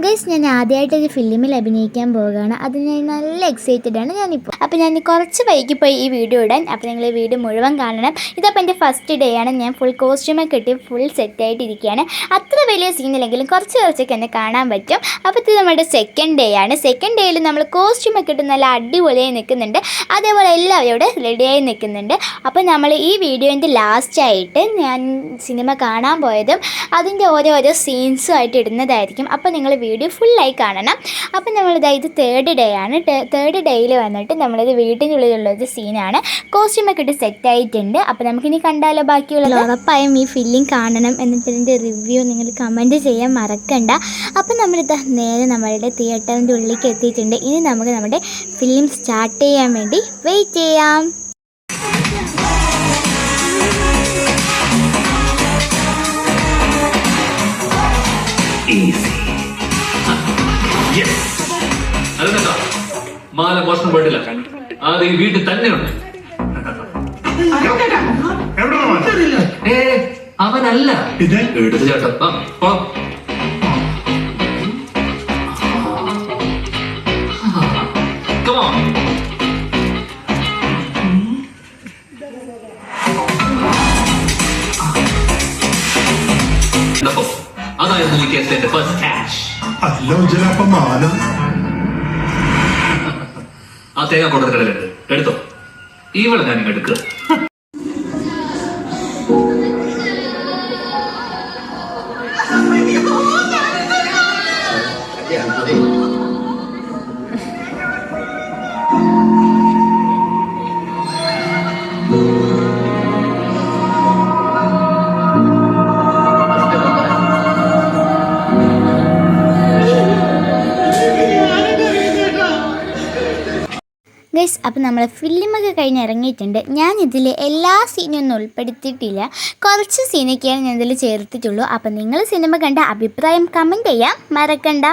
Guys, ഞാൻ ആദ്യമായിട്ടൊരു ഫിലിമിൽ അഭിനയിക്കാൻ പോവുകയാണ്. അതിന് നല്ല എക്സൈറ്റഡാണ് ഞാനിപ്പോൾ. അപ്പോൾ ഞാൻ കുറച്ച് വൈകി പോയി ഈ വീഡിയോ ഇടാൻ. അപ്പോൾ നിങ്ങൾ ഈ വീഡിയോ മുഴുവൻ കാണണം. ഇതപ്പോൾ എൻ്റെ ഫസ്റ്റ് ഡേ ആണ്. ഞാൻ ഫുൾ കോസ്റ്റ്യൂമൊക്കെ കിട്ടി ഫുൾ സെറ്റായിട്ടിരിക്കുകയാണ്. അത്ര വലിയ സീനില്ലെങ്കിലും കുറച്ചൊക്കെ എന്നെ കാണാൻ പറ്റും. അപ്പോൾ ഇത് നമ്മുടെ സെക്കൻഡ് ഡേ ആണ്. സെക്കൻഡ് ഡേയിൽ നമ്മൾ കോസ്റ്റ്യൂമൊക്കെ ഇട്ട് നല്ല അടിപൊളിയായി നിൽക്കുന്നുണ്ട്. അതേപോലെ എല്ലാവരും ഇവിടെ റെഡിയായി നിൽക്കുന്നുണ്ട്. അപ്പോൾ നമ്മൾ ഈ വീഡിയോൻ്റെ ലാസ്റ്റായിട്ട് ഞാൻ സിനിമ കാണാൻ പോയതും അതിൻ്റെ ഓരോരോ സീൻസും ആയിട്ട് ഇടുന്നതായിരിക്കും. അപ്പോൾ നിങ്ങൾ വീഡിയോ ഫുള്ളായി കാണണം. അപ്പോൾ നമ്മളിത് തേർഡ് ഡേ ആണ്. തേർഡ് ഡേയിൽ വന്നിട്ട് നമ്മളിത് വീട്ടിനുള്ളിലുള്ളൊരു സീനാണ്. കോസ്റ്റ്യൂമൊക്കെ ഇട്ട് സെറ്റായിട്ടുണ്ട്. അപ്പോൾ നമുക്കിനി കണ്ടാലോ ബാക്കിയുള്ളത്. ഉറപ്പായും ഈ ഫിലിം കാണണം. എന്നിട്ട് ഇതിൻ്റെ റിവ്യൂ നിങ്ങൾ കമൻറ്റ് ചെയ്യാൻ മറക്കണ്ട. അപ്പോൾ നമ്മളിത് നേരെ നമ്മളുടെ തിയേറ്ററിൻ്റെ ഉള്ളിലേക്ക് എത്തിയിട്ടുണ്ട്. ഇനി നമുക്ക് നമ്മുടെ ഫിലിം സ്റ്റാർട്ട് ചെയ്യാൻ വേണ്ടി വെയിറ്റ് ചെയ്യാം. മാല മോഷണം പോയിട്ടില്ല. അത് ഈ വീട്ടിൽ തന്നെയുണ്ട്. അവനല്ല എടുത്തു ചേട്ടൻ. അതായിരുന്നു ഈ കേസിന്റെ ഫസ്റ്റ് ക്യാഷ്. ആ തേങ്ങ കൊടുത്തിട്ടുണ്ട്. എടുത്തോ. ഇവിടെ ഞാൻ എടുക്കുക. ഗൈസ്, അപ്പോൾ നമ്മൾ ഫിലിമൊക്കെ കഴിഞ്ഞ് ഇറങ്ങിയിട്ടുണ്ട്. ഞാൻ ഇതിൽ എല്ലാ സീനൊന്നും ഉൾപ്പെടുത്തിയിട്ടില്ല. കുറച്ച് സീനൊക്കെയാണ് ഞാൻ ഇതിൽ ചേർത്തിട്ടുള്ളൂ. അപ്പോൾ നിങ്ങൾ സിനിമ കണ്ട അഭിപ്രായം കമൻറ്റ് ചെയ്യാൻ മറക്കണ്ട.